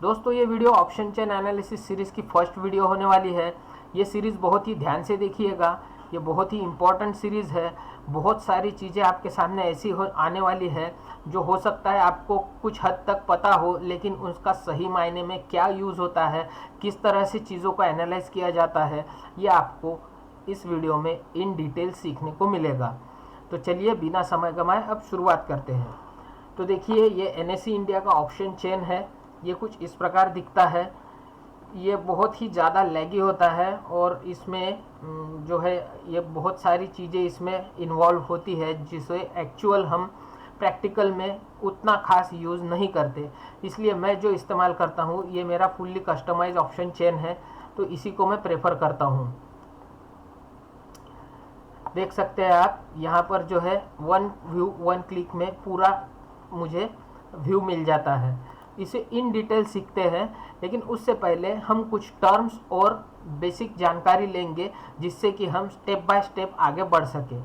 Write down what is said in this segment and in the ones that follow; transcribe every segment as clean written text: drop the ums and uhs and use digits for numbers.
दोस्तों ये video option chain analysis series की फर्स्ट वीडियो होने वाली है। ये सीरीज़ बहुत ही ध्यान से देखिएगा, ये बहुत ही इम्पॉर्टेंट सीरीज़ है। बहुत सारी चीज़ें आपके सामने ऐसी आने वाली है जो हो सकता है आपको कुछ हद तक पता हो, लेकिन उसका सही मायने में क्या यूज़ होता है, किस तरह से चीज़ों को एनालाइज किया जाता है, ये आपको इस वीडियो में इन डिटेल सीखने को मिलेगा। तो चलिए बिना समय गंवाए अब शुरुआत करते हैं। तो देखिए ये एनएससी इंडिया का ऑप्शन चेन है। ये कुछ इस प्रकार दिखता है। ये बहुत ही ज़्यादा लैगी होता है और इसमें जो है ये बहुत सारी चीज़ें इसमें इन्वॉल्व होती है जिसे एक्चुअल हम प्रैक्टिकल में उतना खास यूज़ नहीं करते। इसलिए मैं जो इस्तेमाल करता हूँ ये मेरा फुल्ली कस्टमाइज ऑप्शन चेन है, तो इसी को मैं प्रेफर करता हूँ। देख सकते हैं आप यहाँ पर जो है वन व्यू वन क्लिक में पूरा मुझे व्यू मिल जाता है। इसे इन डिटेल सीखते हैं, लेकिन उससे पहले हम कुछ टर्म्स और बेसिक जानकारी लेंगे जिससे कि हम स्टेप बाय स्टेप आगे बढ़ सके।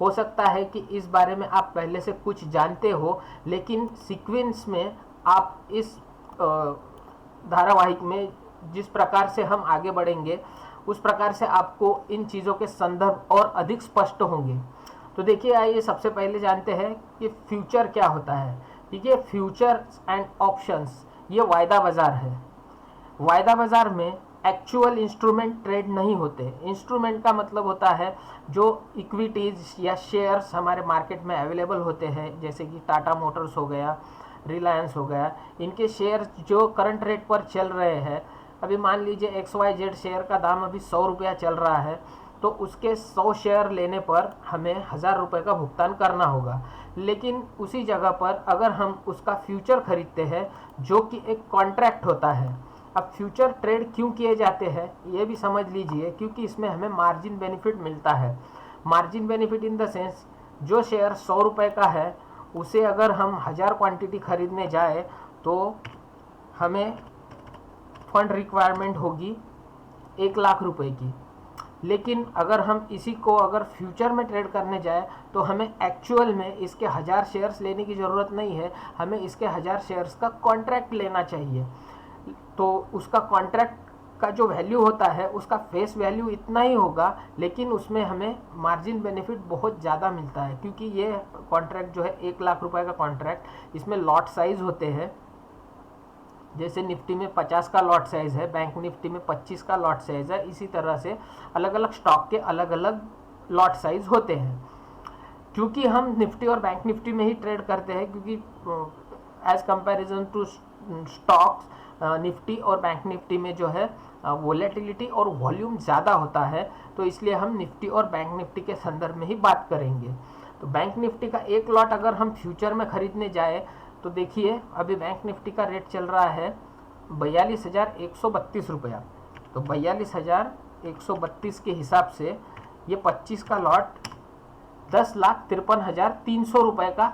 हो सकता है कि इस बारे में आप पहले से कुछ जानते हो, लेकिन सीक्वेंस में आप इस धारावाहिक में जिस प्रकार से हम आगे बढ़ेंगे उस प्रकार से आपको इन चीज़ों के संदर्भ और अधिक स्पष्ट होंगे। तो देखिए आइए सबसे पहले जानते हैं कि फ्यूचर क्या होता है। ठीक है, फ्यूचर एंड ऑप्शंस ये वायदा बाजार है। वायदा बाजार में एक्चुअल इंस्ट्रूमेंट ट्रेड नहीं होते। इंस्ट्रूमेंट का मतलब होता है जो इक्विटीज या शेयर्स हमारे मार्केट में अवेलेबल होते हैं, जैसे कि टाटा मोटर्स हो गया, रिलायंस हो गया, इनके शेयर जो करंट रेट पर चल रहे हैं। अभी मान लीजिए XYZ शेयर का दाम अभी 100 रुपया चल रहा है, तो उसके 100 शेयर लेने पर हमें 1000 रुपये का भुगतान करना होगा। लेकिन उसी जगह पर अगर हम उसका फ्यूचर खरीदते हैं जो कि एक कॉन्ट्रैक्ट होता है। अब फ्यूचर ट्रेड क्यों किए जाते हैं ये भी समझ लीजिए, क्योंकि इसमें हमें मार्जिन बेनिफिट मिलता है। Margin benefit in the sense, जो शेयर 100 रुपये का है उसे अगर हम 1000 क्वांटिटी खरीदने जाए तो हमें फंड रिक्वायरमेंट होगी 1 लाख रुपए की। लेकिन अगर हम इसी को अगर फ्यूचर में ट्रेड करने जाए तो हमें एक्चुअल में इसके 1000 शेयर्स लेने की ज़रूरत नहीं है, हमें इसके 1000 शेयर्स का कॉन्ट्रैक्ट लेना चाहिए। तो उसका कॉन्ट्रैक्ट का जो वैल्यू होता है उसका फेस वैल्यू इतना ही होगा, लेकिन उसमें हमें मार्जिन बेनिफिट बहुत ज़्यादा मिलता है, क्योंकि ये कॉन्ट्रैक्ट जो है 1 लाख रुपए का कॉन्ट्रैक्ट, इसमें लॉट साइज होते हैं। जैसे निफ्टी में 50 का लॉट साइज़ है, बैंक निफ्टी में 25 का लॉट साइज़ है, इसी तरह से अलग अलग स्टॉक के अलग अलग लॉट साइज़ होते हैं। क्योंकि हम निफ्टी और बैंक निफ्टी में ही ट्रेड करते हैं, क्योंकि as comparison to stocks Nifty और बैंक निफ्टी में जो है वोलेटिलिटी और वॉल्यूम ज़्यादा होता है, तो इसलिए हम निफ्टी और बैंक निफ्टी के संदर्भ में ही बात करेंगे। तो बैंक निफ्टी का एक लॉट अगर हम फ्यूचर में खरीदने जाए तो देखिए अभी बैंक निफ्टी का रेट चल रहा है 42,132 रुपया। तो 42,132 के हिसाब से ये 25 का लॉट 10,53,300 रुपये का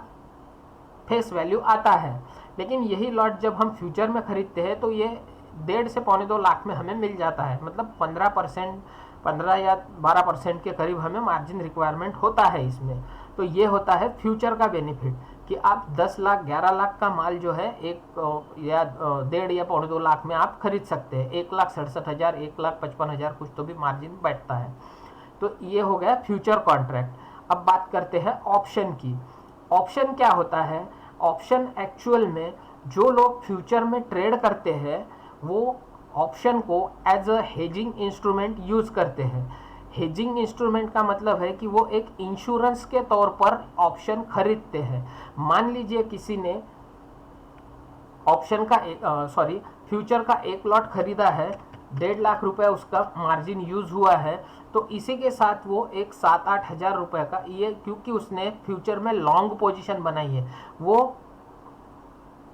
फेस वैल्यू आता है। लेकिन यही लॉट जब हम फ्यूचर में खरीदते हैं तो ये 1.5 से 2.25 लाख में हमें मिल जाता है। मतलब 15 या 12% के करीब हमें मार्जिन रिक्वायरमेंट होता है इसमें। तो ये होता है फ्यूचर का बेनिफिट कि आप 10 लाख 11 लाख का माल जो है 1 या 1.5 या 2.25 लाख में आप खरीद सकते हैं। 1,67,000, 1,55,000 कुछ तो भी मार्जिन बैठता है। तो ये हो गया फ्यूचर कॉन्ट्रैक्ट। अब बात करते हैं ऑप्शन की। ऑप्शन क्या होता है? ऑप्शन एक्चुअल में जो लोग फ्यूचर में ट्रेड करते हैं वो ऑप्शन को as a hedging instrument use करते हैं। हेजिंग इंस्ट्रूमेंट का मतलब है कि वो एक इंश्योरेंस के तौर पर ऑप्शन खरीदते हैं। मान लीजिए किसी ने ऑप्शन का फ्यूचर का एक लॉट खरीदा है, 1.5 लाख रुपए उसका मार्जिन यूज़ हुआ है, तो इसी के साथ वो एक 7-8 हज़ार रुपये का, ये क्योंकि उसने फ्यूचर में लॉन्ग पोजीशन बनाई है, वो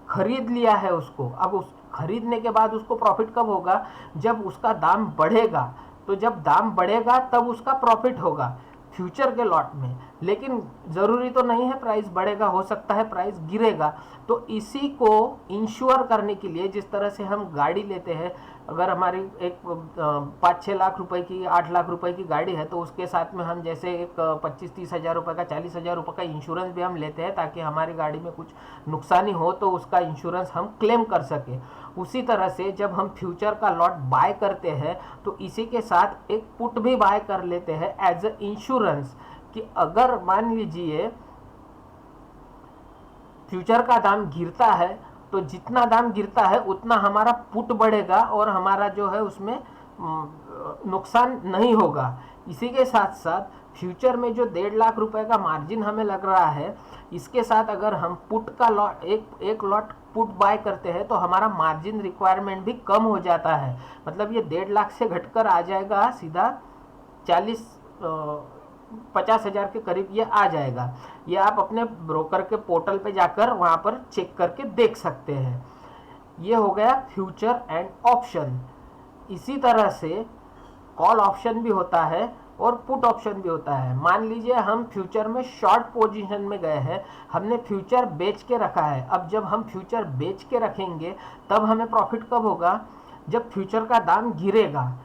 खरीद लिया है उसको। अब उस खरीदने के बाद उसको प्रॉफिट कब होगा? जब उसका दाम बढ़ेगा। तो जब दाम बढ़ेगा तब उसका प्रॉफिट होगा फ्यूचर के लॉट में। लेकिन ज़रूरी तो नहीं है प्राइस बढ़ेगा, हो सकता है प्राइस गिरेगा। तो इसी को इंश्योर करने के लिए, जिस तरह से हम गाड़ी लेते हैं, अगर हमारी एक 5-6 लाख रुपए की 8 लाख रुपए की गाड़ी है तो उसके साथ में हम जैसे एक 25-30 हज़ार रुपये का 40,000 रुपये का इंश्योरेंस भी हम लेते हैं ताकि हमारी गाड़ी में कुछ नुकसानी हो तो उसका इंश्योरेंस हम क्लेम कर सकें। उसी तरह से जब हम फ्यूचर का लॉट बाय करते हैं तो इसी के साथ एक पुट भी बाय कर लेते हैं एज अ इंश्योरेंस, कि अगर मान लीजिए फ्यूचर का दाम गिरता है तो जितना दाम गिरता है उतना हमारा पुट बढ़ेगा और हमारा जो है उसमें नुकसान नहीं होगा। इसी के साथ साथ फ्यूचर में जो 1.5 लाख रुपए का मार्जिन हमें लग रहा है, इसके साथ अगर हम पुट का लॉट एक लॉट पुट बाय करते हैं तो हमारा मार्जिन रिक्वायरमेंट भी कम हो जाता है। मतलब ये 1.5 लाख से घटकर आ जाएगा सीधा 50,000 के करीब ये आ जाएगा। ये आप अपने ब्रोकर के पोर्टल पे जाकर वहाँ पर चेक करके देख सकते हैं। ये हो गया फ्यूचर एंड ऑप्शन। इसी तरह से कॉल ऑप्शन भी होता है और पुट ऑप्शन भी होता है। मान लीजिए हम फ्यूचर में शॉर्ट पोजीशन में गए हैं, हमने फ्यूचर बेच के रखा है। अब जब हम फ्यूचर बेच के रखेंगे तब हमें प्रॉफिट कब होगा? जब फ्यूचर का दाम गिरेगा।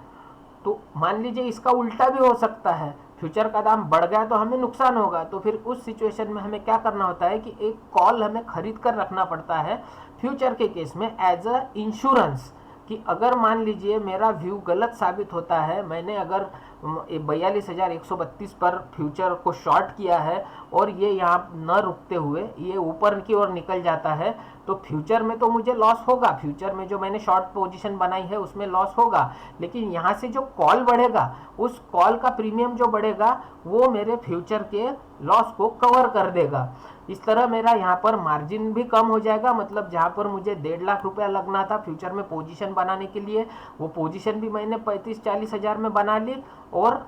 तो मान लीजिए इसका उल्टा भी हो सकता है, फ्यूचर का दाम बढ़ गया तो हमें नुकसान होगा। तो फिर उस सिचुएशन में हमें क्या करना होता है कि एक कॉल हमें खरीद कर रखना पड़ता है फ्यूचर के केस में एज अ इंश्योरेंस, कि अगर मान लीजिए मेरा व्यू गलत साबित होता है, मैंने अगर 42,132 पर फ्यूचर को शॉर्ट किया है और ये यहाँ न रुकते हुए ये ऊपर की ओर निकल जाता है, तो फ्यूचर में तो मुझे लॉस होगा। फ्यूचर में जो मैंने शॉर्ट पोजीशन बनाई है उसमें लॉस होगा, लेकिन यहाँ से जो कॉल बढ़ेगा उस कॉल का प्रीमियम जो बढ़ेगा वो मेरे फ्यूचर के लॉस को कवर कर देगा। इस तरह मेरा यहाँ पर मार्जिन भी कम हो जाएगा। मतलब जहाँ पर मुझे 1.5 लाख रुपया लगना था फ्यूचर में पोजीशन बनाने के लिए, वो पोजीशन भी मैंने 35-40 हज़ार में बना ली और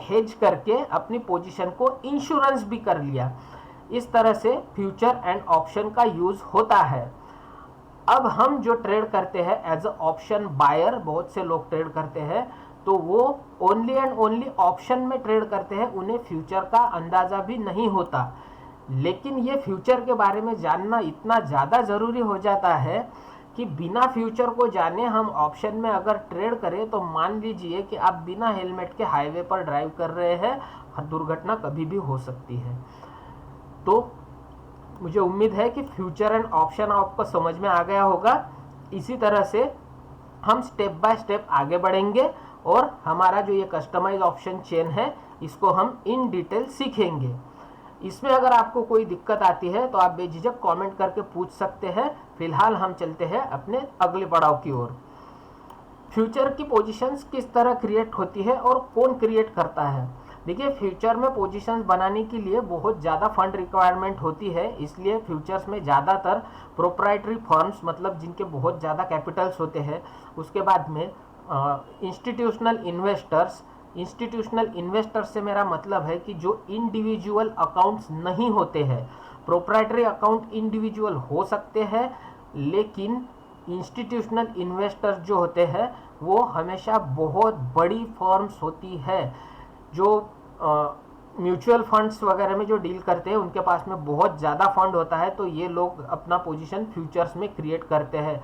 हेज करके अपनी पोजीशन को इंश्योरेंस भी कर लिया। इस तरह से फ्यूचर एंड ऑप्शन का यूज होता है। अब हम जो ट्रेड करते हैं एज अ ऑप्शन बायर, बहुत से लोग ट्रेड करते हैं, तो वो ओनली एंड ओनली ऑप्शन में ट्रेड करते हैं, उन्हें फ्यूचर का अंदाजा भी नहीं होता। लेकिन ये फ्यूचर के बारे में जानना इतना ज़्यादा ज़रूरी हो जाता है कि बिना फ्यूचर को जाने हम ऑप्शन में अगर ट्रेड करें तो मान लीजिए कि आप बिना हेलमेट के हाईवे पर ड्राइव कर रहे हैं, दुर्घटना कभी भी हो सकती है। तो मुझे उम्मीद है कि फ्यूचर एंड ऑप्शन आपको समझ में आ गया होगा। इसी तरह से हम स्टेप बाय स्टेप आगे बढ़ेंगे और हमारा जो ये कस्टमाइज ऑप्शन चेन है इसको हम इन डिटेल सीखेंगे। इसमें अगर आपको कोई दिक्कत आती है तो आप बेझिझक कमेंट करके पूछ सकते हैं। फिलहाल हम चलते हैं अपने अगले पड़ाव की ओर। फ्यूचर की पोजीशंस किस तरह क्रिएट होती है और कौन क्रिएट करता है? देखिए, फ्यूचर में पोजीशंस बनाने के लिए बहुत ज़्यादा फंड रिक्वायरमेंट होती है, इसलिए फ्यूचर्स में ज़्यादातर प्रोप्राइटरी फर्म्स, मतलब जिनके बहुत ज़्यादा कैपिटल्स होते हैं, उसके बाद में इंस्टीट्यूशनल इन्वेस्टर्स। इंस्टीट्यूशनल इन्वेस्टर्स से मेरा मतलब है कि जो इंडिविजुअल अकाउंट्स नहीं होते हैं। प्रोप्राइटरी अकाउंट इंडिविजुअल हो सकते हैं, लेकिन इंस्टीट्यूशनल इन्वेस्टर्स जो होते हैं वो हमेशा बहुत बड़ी फर्म्स होती है। जो म्यूचुअल फंड्स वगैरह में जो डील करते हैं उनके पास में बहुत ज़्यादा फंड होता है, तो ये लोग अपना पोजीशन फ्यूचर्स में क्रिएट करते हैं।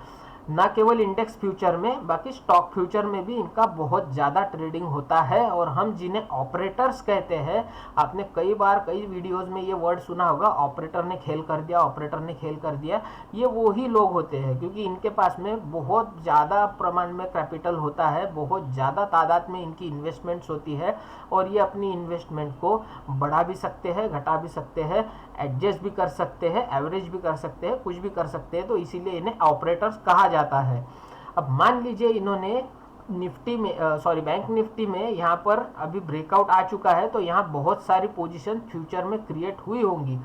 ना केवल इंडेक्स फ्यूचर में, बाकी स्टॉक फ्यूचर में भी इनका बहुत ज़्यादा ट्रेडिंग होता है। और हम जिन्हें ऑपरेटर्स कहते हैं, आपने कई बार कई वीडियोस में ये वर्ड सुना होगा, ऑपरेटर ने खेल कर दिया, ऑपरेटर ने खेल कर दिया। ये वही लोग होते हैं, क्योंकि इनके पास में बहुत ज़्यादा प्रमाण में कैपिटल होता है, बहुत ज़्यादा तादाद में इनकी इन्वेस्टमेंट्स होती है और ये अपनी इन्वेस्टमेंट को बढ़ा भी सकते हैं, घटा भी सकते हैं, एडजस्ट भी कर सकते हैं, एवरेज भी कर सकते हैं, कुछ भी कर सकते हैं। तो इसीलिए इन्हें ऑपरेटर्स कहा जाता है। अब मान लीजिए इन्होंने निफ्टी में बैंक निफ्टी में यहाँ पर अभी ब्रेकआउट आ चुका है, तो यहाँ बहुत सारी पोजीशन फ्यूचर में क्रिएट हुई होंगी,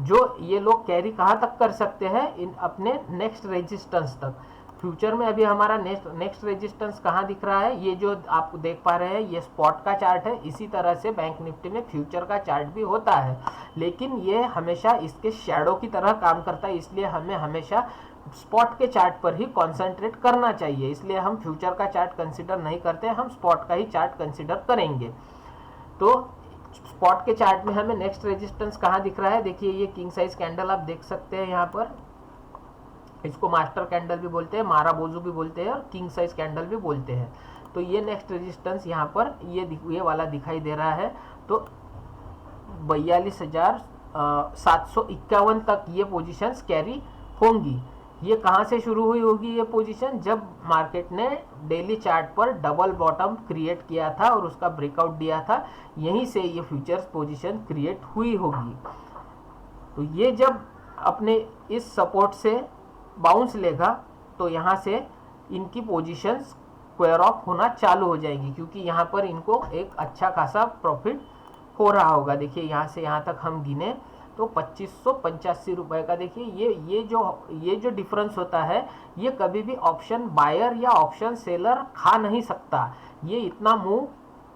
जो ये लोग कैरी कहाँ तक कर सकते हैं, इन अपने नेक्स्ट रेजिस्टेंस तक। फ्यूचर में अभी हमारा नेक्स्ट रेजिस्टेंस कहाँ दिख रहा है, ये जो आप देख पा रहे हैं ये स्पॉट का चार्ट है। इसी तरह से बैंक निफ्टी में फ्यूचर का चार्ट भी होता है, लेकिन ये हमेशा इसके शैडो की तरह काम करता है, इसलिए हमें हमेशा स्पॉट के चार्ट पर ही कॉन्सेंट्रेट करना चाहिए। इसलिए हम फ्यूचर का चार्ट कंसिडर नहीं करते, हम स्पॉट का ही चार्ट कंसिडर करेंगे। तो स्पॉट के चार्ट में हमें नेक्स्ट रेजिस्टेंस कहाँ दिख रहा है, देखिए ये किंग साइज कैंडल आप देख सकते हैं यहाँ पर। इसको मास्टर कैंडल भी बोलते हैं, माराबोजू भी बोलते हैं और किंग साइज कैंडल भी बोलते हैं। तो ये नेक्स्ट रेजिस्टेंस यहाँ पर ये वाला दिखाई दे रहा है। तो 42,751 तक ये पोजीशंस कैरी होंगी। ये कहाँ से शुरू हुई होगी ये पोजीशन? जब मार्केट ने डेली चार्ट पर डबल बॉटम क्रिएट किया था और उसका ब्रेकआउट दिया था, यहीं से ये फ्यूचर्स पोजीशन क्रिएट हुई होगी। तो ये जब अपने इस सपोर्ट से बाउंस लेगा तो यहाँ से इनकी पोजीशंस स्क्वायर ऑफ होना चालू हो जाएगी, क्योंकि यहाँ पर इनको एक अच्छा खासा प्रॉफिट हो रहा होगा। देखिए यहाँ से यहाँ तक हम गिने तो 2585 रुपए का। देखिए ये जो डिफरेंस होता है, ये कभी भी ऑप्शन बायर या ऑप्शन सेलर खा नहीं सकता। ये इतना मूव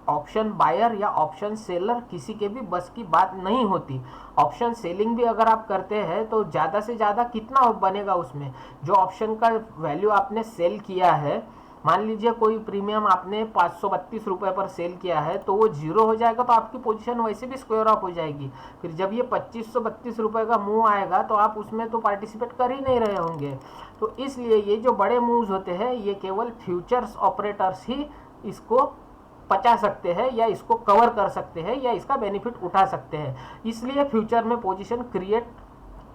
ऑप्शन बायर या ऑप्शन सेलर किसी के भी बस की बात नहीं होती। ऑप्शन सेलिंग भी अगर आप करते हैं तो ज़्यादा से ज़्यादा कितना बनेगा उसमें? जो ऑप्शन का वैल्यू आपने सेल किया है, मान लीजिए कोई प्रीमियम आपने 532 रुपये पर सेल किया है, तो वो जीरो हो जाएगा, तो आपकी पोजीशन वैसे भी स्क्वायर ऑफ हो जाएगी। फिर जब ये 2532 रुपये का मूव आएगा तो आप उसमें तो पार्टिसिपेट कर ही नहीं रहे होंगे। तो इसलिए ये जो बड़े मूव्स होते हैं, ये केवल फ्यूचर्स ऑपरेटर्स ही इसको पचा सकते हैं या इसको कवर कर सकते हैं या इसका बेनिफिट उठा सकते हैं। इसलिए फ्यूचर में पोजीशन क्रिएट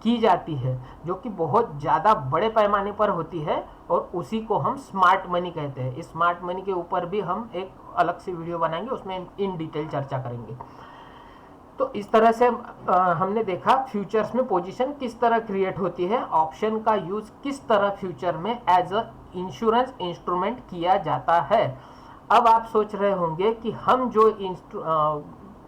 की जाती है, जो कि बहुत ज़्यादा बड़े पैमाने पर होती है, और उसी को हम स्मार्ट मनी कहते हैं। इस स्मार्ट मनी के ऊपर भी हम एक अलग से वीडियो बनाएंगे, उसमें इन डिटेल चर्चा करेंगे। तो इस तरह से हमने देखा फ्यूचर्स में पोजीशन किस तरह क्रिएट होती है, ऑप्शन का यूज किस तरह फ्यूचर में एज अ इंश्योरेंस इंस्ट्रूमेंट किया जाता है। अब आप सोच रहे होंगे कि हम जो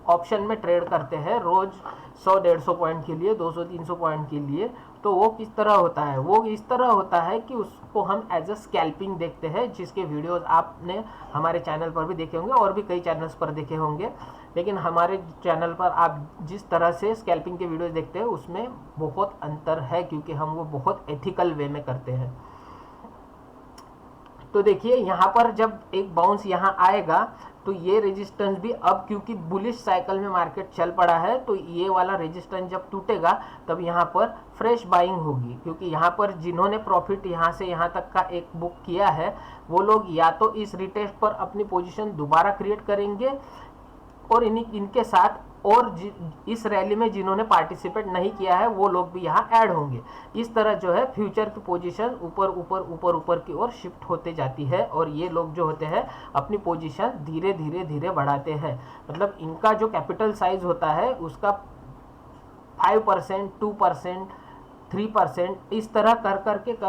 ऑप्शन में ट्रेड करते हैं रोज 100-150 पॉइंट के लिए, 200-300 पॉइंट के लिए, तो वो किस तरह होता है? वो इस तरह होता है कि उसको हम एज अ स्कैल्पिंग देखते हैं, जिसके वीडियोस आपने हमारे चैनल पर भी देखे होंगे और भी कई चैनल्स पर देखे होंगे। लेकिन हमारे चैनल पर आप जिस तरह से स्कैल्पिंग के वीडियोस देखते हैं उसमें बहुत अंतर है, क्योंकि हम वो बहुत एथिकल वे में करते हैं। तो देखिए यहाँ पर जब एक बाउंस यहाँ आएगा तो ये रेजिस्टेंस भी, अब क्योंकि बुलिश साइकिल में मार्केट चल पड़ा है, तो ये वाला रेजिस्टेंस जब टूटेगा तब यहाँ पर फ्रेश बाइंग होगी, क्योंकि यहाँ पर जिन्होंने प्रॉफिट यहाँ से यहाँ तक का एक बुक किया है, वो लोग या तो इस रिटेस्ट पर अपनी पोजीशन दोबारा क्रिएट करेंगे और इनके साथ और इस रैली में जिन्होंने पार्टिसिपेट नहीं किया है वो लोग भी यहाँ ऐड होंगे। इस तरह जो है फ्यूचर की पोजीशन ऊपर ऊपर ऊपर ऊपर की ओर शिफ्ट होते जाती है, और ये लोग जो होते हैं अपनी पोजीशन धीरे धीरे धीरे बढ़ाते हैं। मतलब इनका जो कैपिटल साइज होता है उसका 5%, 2%, 3% इस तरह कर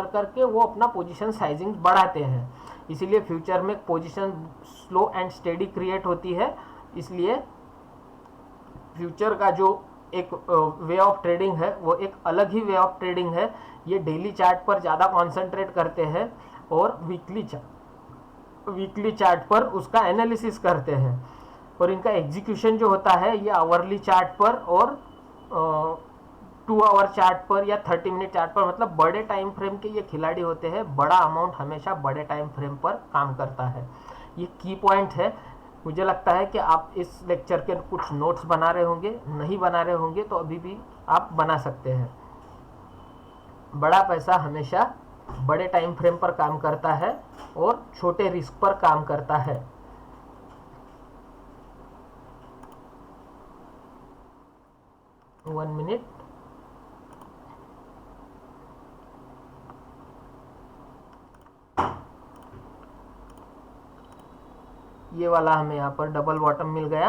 करके वो अपना पोजीशन साइजिंग बढ़ाते हैं। इसीलिए फ्यूचर में position slow and steady create होती है। इसलिए फ्यूचर का जो एक वे ऑफ ट्रेडिंग है वो एक अलग ही वे ऑफ ट्रेडिंग है। ये डेली चार्ट पर ज़्यादा कॉन्सेंट्रेट करते हैं और वीकली चार्ट पर उसका एनालिसिस करते हैं, और इनका एग्जीक्यूशन जो होता है ये आवरली चार्ट पर और 2 आवर चार्ट पर या 30 मिनट चार्ट पर, मतलब बड़े टाइम फ्रेम के ये खिलाड़ी होते हैं। बड़ा अमाउंट हमेशा बड़े टाइम फ्रेम पर काम करता है। ये की पॉइंट है। मुझे लगता है कि आप इस लेक्चर के कुछ नोट्स बना रहे होंगे, नहीं बना रहे होंगे तो अभी भी आप बना सकते हैं। बड़ा पैसा हमेशा बड़े टाइम फ्रेम पर काम करता है और छोटे रिस्क पर काम करता है। One minute. ये वाला हमें यहाँ पर डबल बॉटम मिल गया।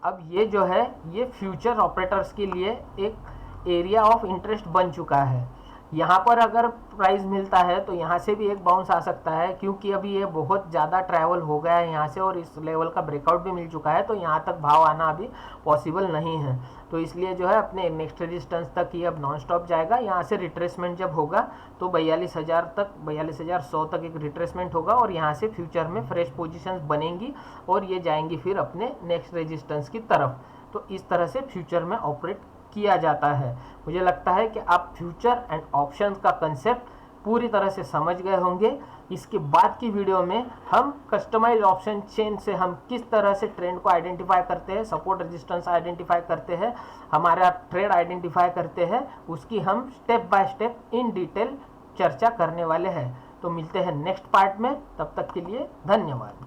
अब ये जो है ये फ्यूचर ऑपरेटर्स के लिए एक एरिया ऑफ इंटरेस्ट बन चुका है। यहाँ पर अगर प्राइस मिलता है तो यहाँ से भी एक बाउंस आ सकता है, क्योंकि अभी ये बहुत ज़्यादा ट्रैवल हो गया है यहाँ से और इस लेवल का ब्रेकआउट भी मिल चुका है, तो यहाँ तक भाव आना अभी पॉसिबल नहीं है। तो इसलिए जो है अपने नेक्स्ट रेजिस्टेंस तक ये अब नॉन स्टॉप जाएगा। यहाँ से रिट्रेसमेंट जब होगा तो 42,000 तक, 42,100 तक एक रिट्रेसमेंट होगा और यहाँ से फ्यूचर में फ्रेश पोजिशंस बनेंगी और ये जाएंगी फिर अपने नेक्स्ट रेजिस्टेंस की तरफ। तो इस तरह से फ्यूचर में ऑपरेट किया जाता है। मुझे लगता है कि आप फ्यूचर एंड ऑप्शंस का कंसेप्ट पूरी तरह से समझ गए होंगे। इसके बाद की वीडियो में हम कस्टमाइज ऑप्शन चेन से हम किस तरह से ट्रेंड को आइडेंटिफाई करते हैं, सपोर्ट रेजिस्टेंस आइडेंटिफाई करते हैं, हमारा ट्रेड आइडेंटिफाई करते हैं, उसकी हम step by step in detail चर्चा करने वाले हैं। तो मिलते हैं नेक्स्ट पार्ट में, तब तक के लिए धन्यवाद।